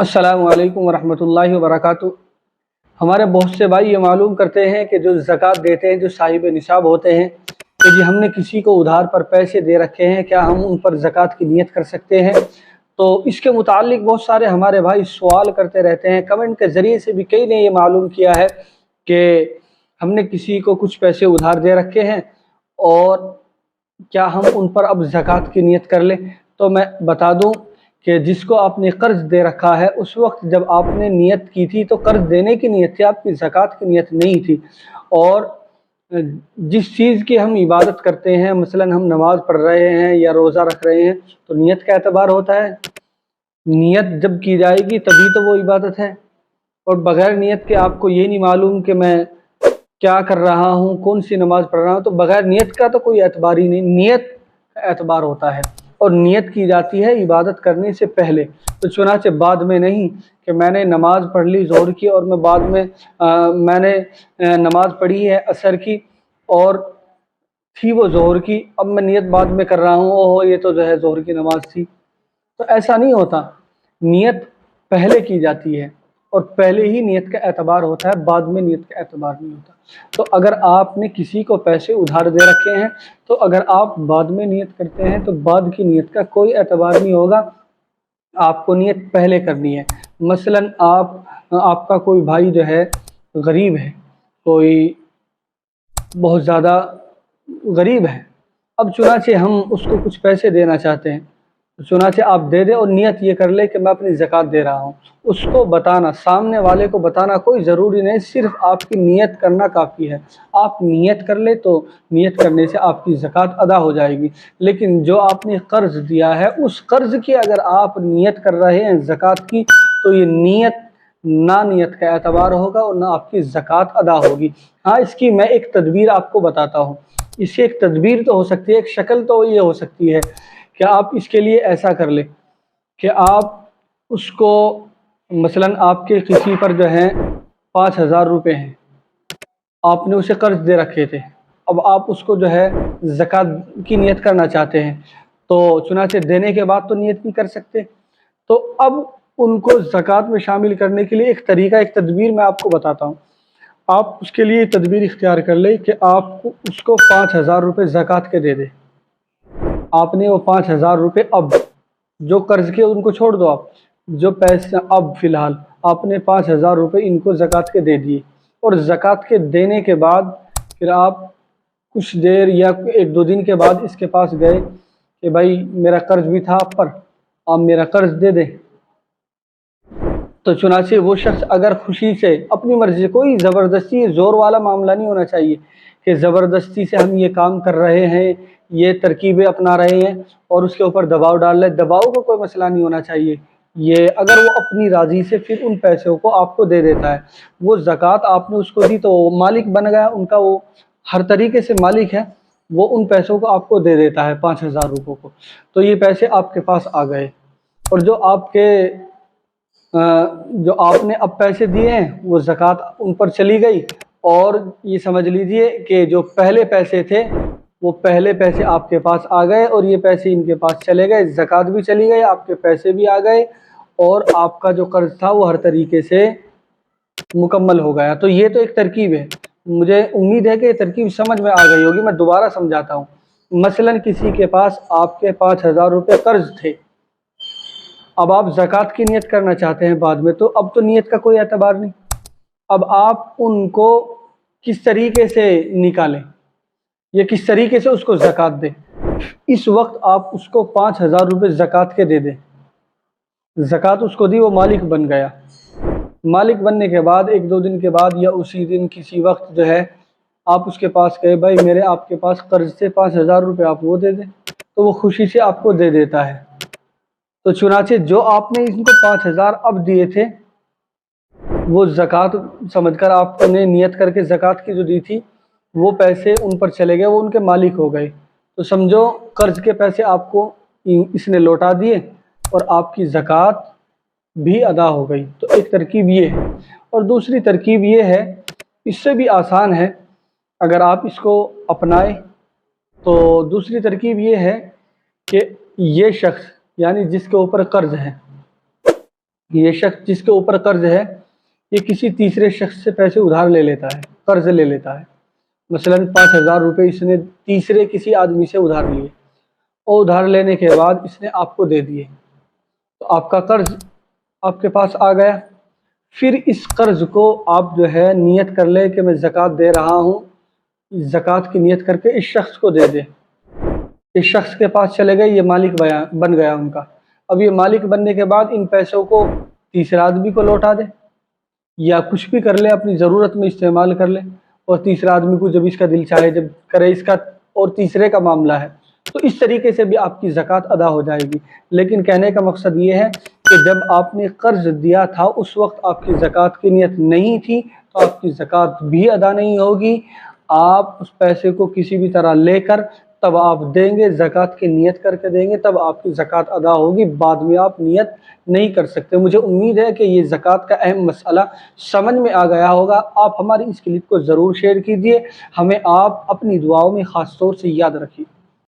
अस्सलामु अलैकुम वरहमतुल्लाहि वबरकातुहू। हमारे बहुत से भाई ये मालूम करते हैं कि जो ज़कात देते हैं, जो साहिब निसाब होते हैं, कि जी हमने किसी को उधार पर पैसे दे रखे हैं, क्या हम उन पर ज़कात की नियत कर सकते हैं। तो इसके मुतालिक बहुत सारे हमारे भाई सवाल करते रहते हैं। कमेंट के ज़रिए से भी कई ने ये मालूम किया है कि हमने किसी को कुछ पैसे उधार दे रखे हैं और क्या हम उन पर अब ज़कात की नियत कर लें। तो मैं बता दूं कि जिसको आपने कर्ज़ दे रखा है, उस वक्त जब आपने नियत की थी तो कर्ज़ देने की नियत थी, आपकी ज़कात की नियत नहीं थी। और जिस चीज़ की हम इबादत करते हैं, मसलन हम नमाज़ पढ़ रहे हैं या रोज़ा रख रहे हैं, तो नियत का एतबार होता है। नियत जब की जाएगी तभी तो वो इबादत है। और बग़ैर नियत के आपको ये नहीं मालूम कि मैं क्या कर रहा हूँ, कौन सी नमाज़ पढ़ रहा हूँ, तो बग़ैर नियत का तो कोई एतबार ही नहीं। नियत का एतबार होता है और नियत की जाती है इबादत करने से पहले। तो चुनांचे बाद में नहीं कि मैंने नमाज़ पढ़ ली ज़ोहर की और मैं बाद में मैंने नमाज़ पढ़ी है असर की और थी वो ज़ोहर की, अब मैं नियत बाद में कर रहा हूँ, ओहो ये तो जो है ज़ोहर की नमाज़ थी। तो ऐसा नहीं होता। नियत पहले की जाती है और पहले ही नियत का एतबार होता है, बाद में नियत का एतबार नहीं होता। तो अगर आपने किसी को पैसे उधार दे रखे हैं, तो अगर आप बाद में नियत करते हैं तो बाद की नियत का कोई एतबार नहीं होगा, आपको नियत पहले करनी है। मसलन आपका कोई भाई जो है गरीब है, कोई बहुत ज़्यादा गरीब है, अब चुनांचे हम उसको कुछ पैसे देना चाहते हैं, चुनांचे आप दे दें और नियत ये कर ले कि मैं अपनी ज़कात दे रहा हूँ। उसको बताना, सामने वाले को बताना कोई ज़रूरी नहीं, सिर्फ आपकी नियत करना काफ़ी है। आप नियत कर ले तो नियत करने से आपकी ज़कात अदा हो जाएगी। लेकिन जो आपने कर्ज़ दिया है, उस कर्ज़ की अगर आप नियत कर रहे हैं ज़कात की, तो ये नियत ना नियत का एतबार होगा और ना आपकी ज़कात अदा होगी। हाँ, इसकी मैं एक तदबीर आपको बताता हूँ। इसकी एक तदबीर तो हो सकती है, एक शक्ल तो ये हो सकती है कि आप इसके लिए ऐसा कर लें कि आप उसको, मसलन आपके किसी पर जो है 5,000 रुपये हैं, आपने उसे कर्ज दे रखे थे, अब आप उसको जो है ज़कात की नियत करना चाहते हैं, तो चुनांचे देने के बाद तो नियत नहीं कर सकते। तो अब उनको ज़कात में शामिल करने के लिए एक तरीका, एक तदबीर मैं आपको बताता हूँ। आप उसके लिए तदबीर इख्तियार कर लें कि आप उसको 5,000 रुपये ज़कात के दे दें। आपने वो 5,000 रुपये, अब जो कर्ज़ के उनको छोड़ दो, आप जो पैसे अब फ़िलहाल आपने 5,000 रुपये इनको ज़कात के दे दिए, और ज़कात के देने के बाद फिर आप कुछ देर या 1-2 दिन के बाद इसके पास गए कि भाई मेरा कर्ज़ भी था आप पर, आप मेरा कर्ज़ दे दें। तो चुनांचे वो शख्स अगर खुशी से अपनी मर्ज़ी से, कोई ज़बरदस्ती ज़ोर वाला मामला नहीं होना चाहिए कि ज़बरदस्ती से हम ये काम कर रहे हैं, ये तरकीबें अपना रहे हैं और उसके ऊपर दबाव डाल रहे हैं, दबाव का कोई मसला नहीं होना चाहिए। ये अगर वो अपनी राज़ी से फिर उन पैसों को आपको दे देता है, वो ज़कात आपने उसको दी तो वो मालिक बन गया उनका, वो हर तरीके से मालिक है, वो उन पैसों को आपको दे देता है 5,000 रुपयों को। तो ये पैसे आपके पास आ गए, और जो आपने अब पैसे दिए हैं वो ज़कात उन पर चली गई, और ये समझ लीजिए कि जो पहले पैसे थे वो पहले पैसे आपके पास आ गए और ये पैसे इनके पास चले गए, ज़कात भी चली गई, आपके पैसे भी आ गए और आपका जो कर्ज़ था वो हर तरीके से मुकम्मल हो गया। तो ये तो एक तरकीब है, मुझे उम्मीद है कि ये तरकीब समझ में आ गई होगी। मैं दोबारा समझाता हूँ। मसलन किसी के पास आपके 5,000 रुपये कर्ज़ थे, अब आप ज़कात की नियत करना चाहते हैं बाद में, तो अब तो नियत का कोई एतबार नहीं। अब आप उनको किस तरीके से निकालें, या किस तरीके से उसको ज़कात दें। इस वक्त आप उसको 5,000 रुपये ज़कात के दे दें। ज़कात उसको दी, वो मालिक बन गया। मालिक बनने के बाद 1-2 दिन के बाद या उसी दिन किसी वक्त जो है आप उसके पास गए, भाई मेरे आपके पास कर्ज़ से 5,000 रुपये, आप वो दे दें, तो वो खुशी से आपको दे देता है। तो चुनांचे जो आपने इनको 5,000 अब दिए थे, वो ज़कात समझकर आपने नियत करके ज़कात की जो दी थी, वो पैसे उन पर चले गए, वो उनके मालिक हो गए। तो समझो कर्ज़ के पैसे आपको इसने लौटा दिए और आपकी ज़कात भी अदा हो गई। तो एक तरकीब ये है, और दूसरी तरकीब ये है, इससे भी आसान है अगर आप इसको अपनाएं। तो दूसरी तरकीब ये है कि ये शख्स, यानी जिसके ऊपर कर्ज़ है, ये शख्स जिसके ऊपर कर्ज है ये किसी तीसरे शख्स से पैसे उधार ले लेता है, कर्ज ले लेता है। मसलन 5,000 रुपये इसने तीसरे किसी आदमी से उधार लिए और उधार लेने के बाद इसने आपको दे दिए, तो आपका कर्ज आपके पास आ गया। फिर इस कर्ज को आप जो है नियत कर ले कि मैं ज़कात दे रहा हूँ, ज़कात की नियत करके इस शख्स को दे दे। इस शख्स के पास चले गए, ये मालिक बन गया उनका। अब ये मालिक बनने के बाद इन पैसों को तीसरा आदमी को लौटा दे या कुछ भी कर ले, अपनी ज़रूरत में इस्तेमाल कर ले, और तीसरा आदमी को जब इसका दिल चाहे जब करे इसका, और तीसरे का मामला है, तो इस तरीके से भी आपकी ज़कात अदा हो जाएगी। लेकिन कहने का मकसद ये है कि जब आपने कर्ज दिया था उस वक्त आपकी ज़कात की नियत नहीं थी, तो आपकी ज़कात भी अदा नहीं होगी। आप उस पैसे को किसी भी तरह लेकर तब आप देंगे, ज़कात की नियत करके देंगे, तब आपकी ज़कात अदा होगी। बाद में आप नियत नहीं कर सकते। मुझे उम्मीद है कि ये ज़कात का अहम मसला समझ में आ गया होगा। आप हमारी इस क्लिप को ज़रूर शेयर कीजिए। हमें आप अपनी दुआओं में ख़ास तौर से याद रखिए।